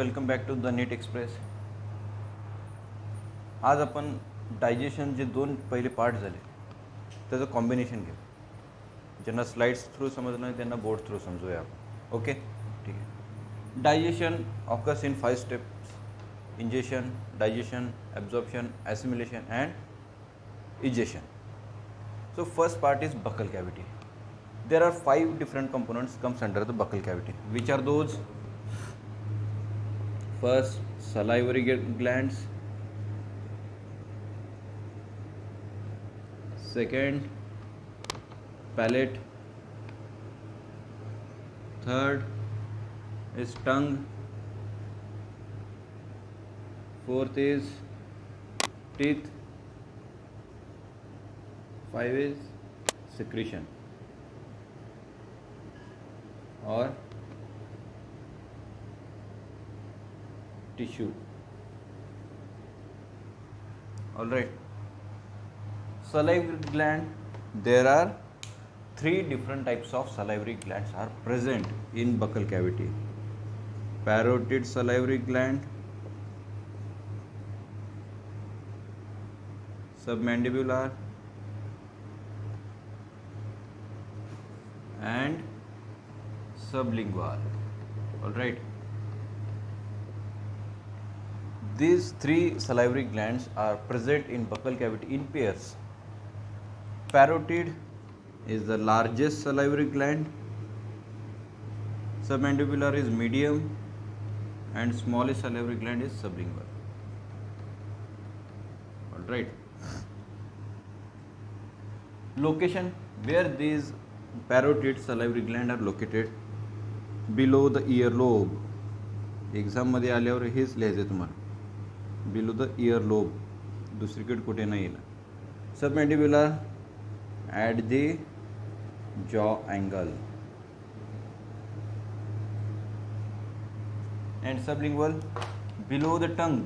Welcome back to the NEET express. आज आपण digestion जे दोन पहिले पार्ट झाले त्याचं कॉम्बिनेशन घेऊ. ज्यांना स्लाइड्स थ्रू समजलं नाही त्यांना बोर्ड थ्रू समजूया आपण. ओके, ठीक आहे. Digestion occurs in 5 steps: ingestion, digestion, absorption, assimilation and egestion. So first part is buccal cavity. There are 5 different components comes under the buccal cavity. Which are those? First, salivary glands. Second, palate. Third is tongue. Fourth is teeth. 5 is secretion or tissue. All right. Salivary gland. There are 3 different types of salivary glands are present in buccal cavity. Parotid salivary gland, submandibular, and sublingual. All right. These 3 salivary glands are present in buccal cavity in pairs. Parotid is the largest salivary gland. Submandibular is medium, and smallest salivary gland is sublingual. All right. Location where these parotid salivary gland are located: below the earlobe. Exam मध्ये आल्यावर हेच लिहायचं तुम्हाला, below the earlobe, दुसरीकडे कुठे नाही येईल. Submandibular at the jaw angle and sublingual below the tongue,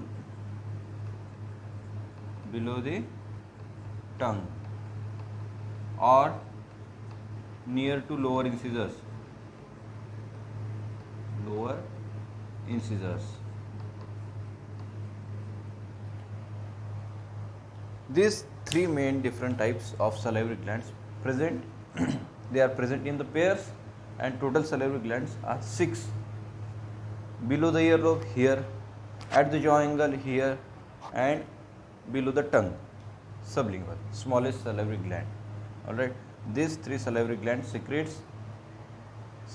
or near to lower incisors. These 3 main different types of salivary glands present they are present in the pairs, and total salivary glands are 6. Below the earlobe here, at the jaw angle here, and below the tongue, sublingual, smallest salivary gland. All right. These 3 salivary glands secretes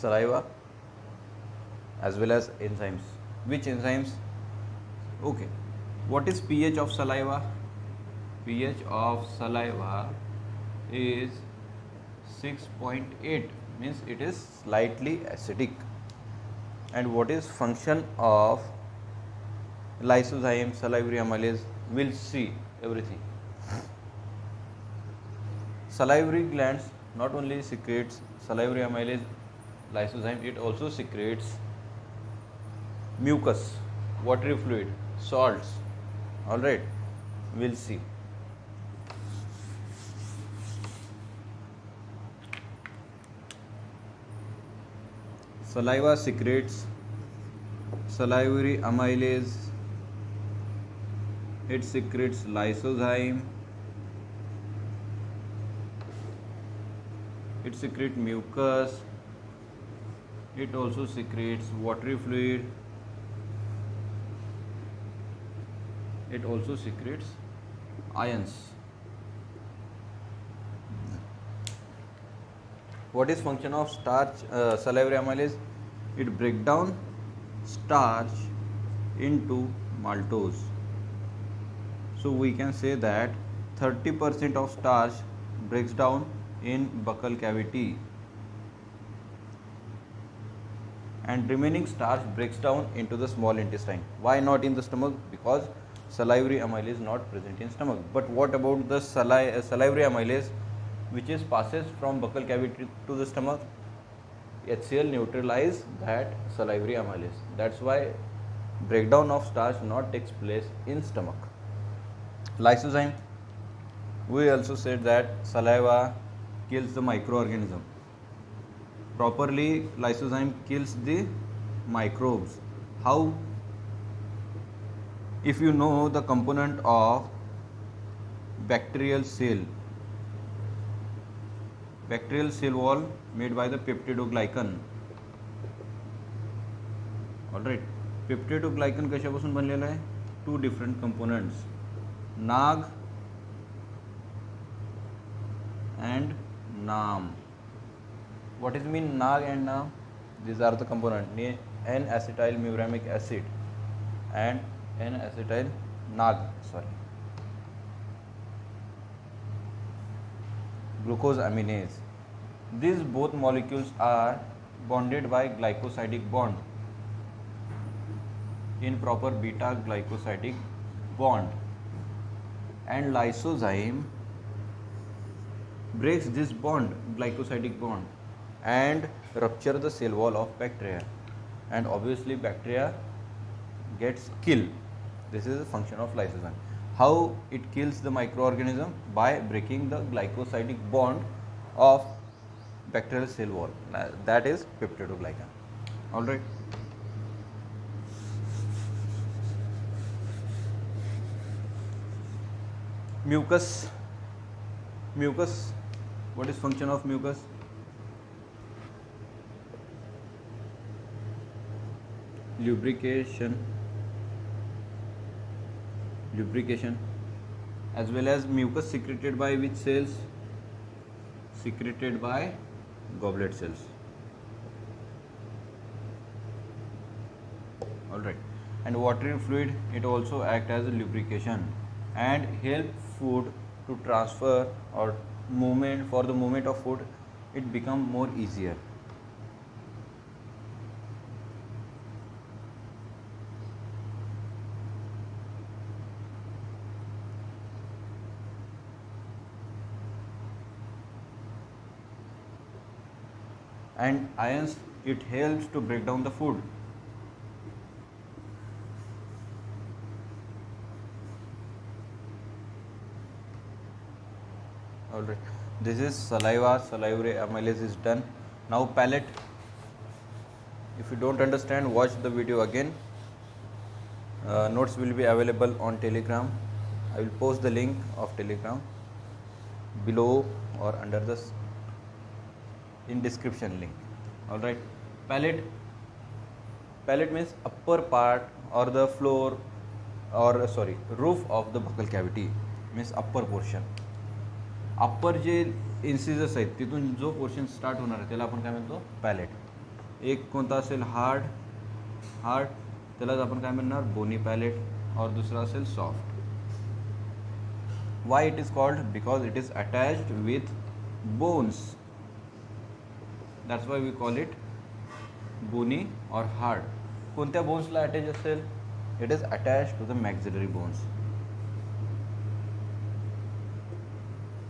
saliva as well as enzymes. Which enzymes? Okay. What is pH of saliva? pH of saliva is 6.8, means it is slightly acidic. And what is function of lysozyme, salivary amylase? We'll see everything. Salivary glands not only secretes salivary amylase, lysozyme, it also secretes mucus, watery fluid, salts. All right, we'll see. Saliva secretes salivary amylase, it secretes lysozyme, it secretes mucus, it also secretes watery fluid, it also secretes ions. What is function of starch, salivary amylase? It breaks down starch into maltose. So we can say that 30% of starch breaks down in buccal cavity, and remaining starch breaks down into the small intestine. Why not in the stomach? Because salivary amylase is not present in stomach. But what about the salivary amylase which is passes from buccal cavity to the stomach? HCl neutralize that salivary amylase. That's why breakdown of starch not takes place in stomach. Lysozyme, we also said that saliva kills the microorganism. Properly, lysozyme kills the microbes. How? If you know the component of bacterial cell wall made by the peptidoglycan, alright, peptidoglycan कशापासून बनलेला आहे? Two different components, NAG and NAM. What is mean NAG and NAM? These are the component N-acetyl muramic acid and N-acetyl NAG, glucosaminase. These both molecules are bonded by glycosidic bond in proper beta glycosidic bond, and lysozyme breaks this bond, glycosidic bond, and rupture the cell wall of bacteria, and obviously bacteria gets killed. This is the function of lysozyme. How it kills the microorganism? By breaking the glycosidic bond of bacterial cell wall. That is peptidoglycan. All right. Mucus. What is function of mucus? Lubrication, as well as mucus secreted by which cells? Secreted by goblet cells. All right. And watery fluid, it also act as a lubrication and help food to transfer or movement. For the movement of food, it become more easier. And ions, it helps to break down the food. Alright, this is saliva, salivary amylase is done. Now palate. If you don't understand, watch the video again. Notes will be available on Telegram. I will post the link of Telegram below or under the in description link. All right. Palate means upper part or the floor or roof of the buccal cavity, means upper portion. Upper जे incisors आहेत तिथून जो portion start होणार आहे त्याला आपण काय म्हणतो? पॅलेट. एक कोणता असेल? हार्ड, त्यालाच आपण काय म्हणणार? Bony palate. और दुसरा असेल soft. Why it is called? Because it is attached with bones. That's why we call it bony और हार्ड. कोणत्या बोन्सला अटॅच असेल? It is attached to the maxillary bones.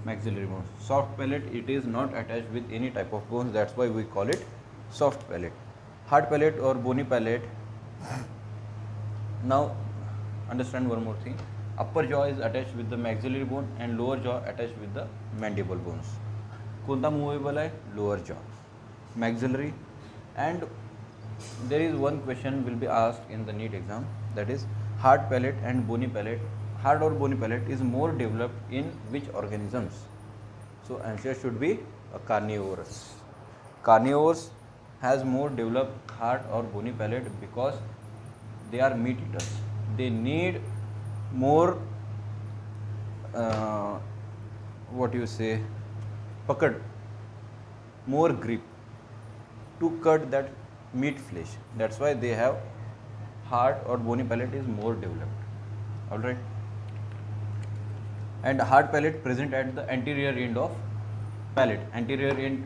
Maxillary bones. Soft palate, it is not attached with any type of bones. That's why we call it soft palate. Hard palate or bony palate. Now understand one more thing. Upper jaw is attached with the maxillary bone and lower jaw attached with the mandible bones. कोणता movable है? Lower jaw, maxillary. And there is one question will be asked in the NEET exam, that is hard palate and bony palate. Hard or bony palate is more developed in which organisms? So answer should be carnivorous. Carnivores has more developed hard or bony palate because they are meat eaters. They need more pakad, more grip to cut that meat flesh. That's why they have hard or bony palate is more developed. All right. And hard palate present at the anterior end of palate, anterior end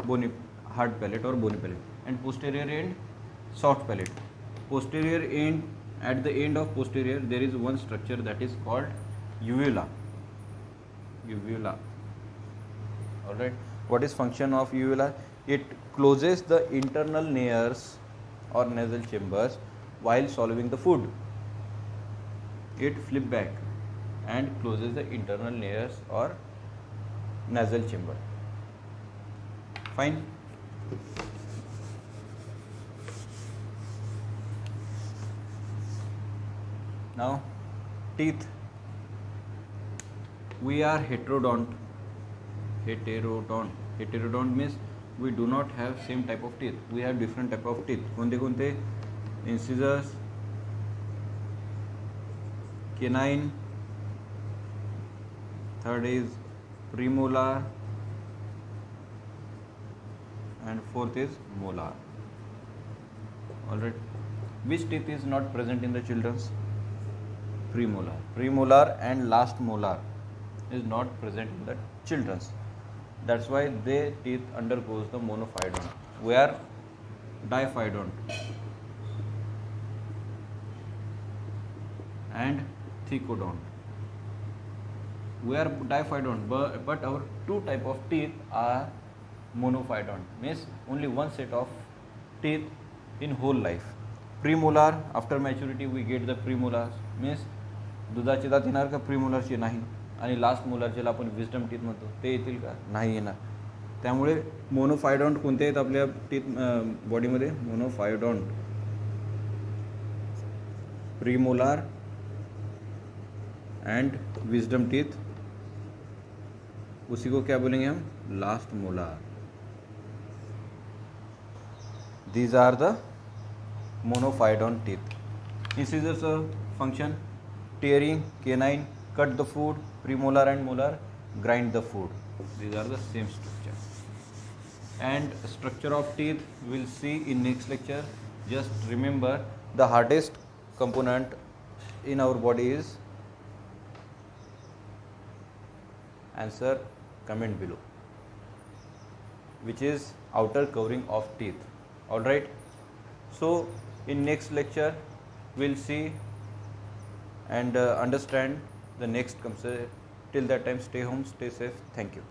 bony hard palate or bony palate, and posterior end soft palate. Posterior end, at the end of posterior there is one structure that is called uvula. All right. What is function of uvula? It closes the internal nares or nasal chambers while swallowing the food. It flip back and closes the internal nares or nasal chamber. Fine. Now teeth, we are heterodont. Heterodont means we do not have same type of teeth. We have different type of teeth. कोणते कोणते? Incisors, canine, third is premolar, and fourth is molar. Alright. Which teeth is not present in the children's? Premolar. Premolar and last molar is not present in the children's. That's why their teeth undergoes the monophyodont. We are diphyodont and thecodont. We are diphyodont, but our two type of teeth are monophyodont. Means only one set of teeth in whole life. Premolar, after maturity we get the premolars. Means दुधाचे दात येणार का? प्रीमोलरचे नाही. आणि last मोलरचे आपण wisdom teeth म्हणतो ते येतील का? नाही येणार. त्यामुळे मोनोफायडॉन्ट कोणते आहेत आपल्या टीथ बॉडीमध्ये? Monophyodont, premolar and wisdom teeth. उसी को क्या बोलेंगे हम? Last molar. These are the monophyodont teeth. Incisors function: tearing, canine, cut the food, premolar and molar, grind the food. These are the same structure. And structure of teeth we'll see in next lecture. Just remember, the hardest component in our body is, answer comment below, which is outer covering of teeth. All right. So in next lecture we'll see and understand the next concept. Till that time, stay home, stay safe. Thank you.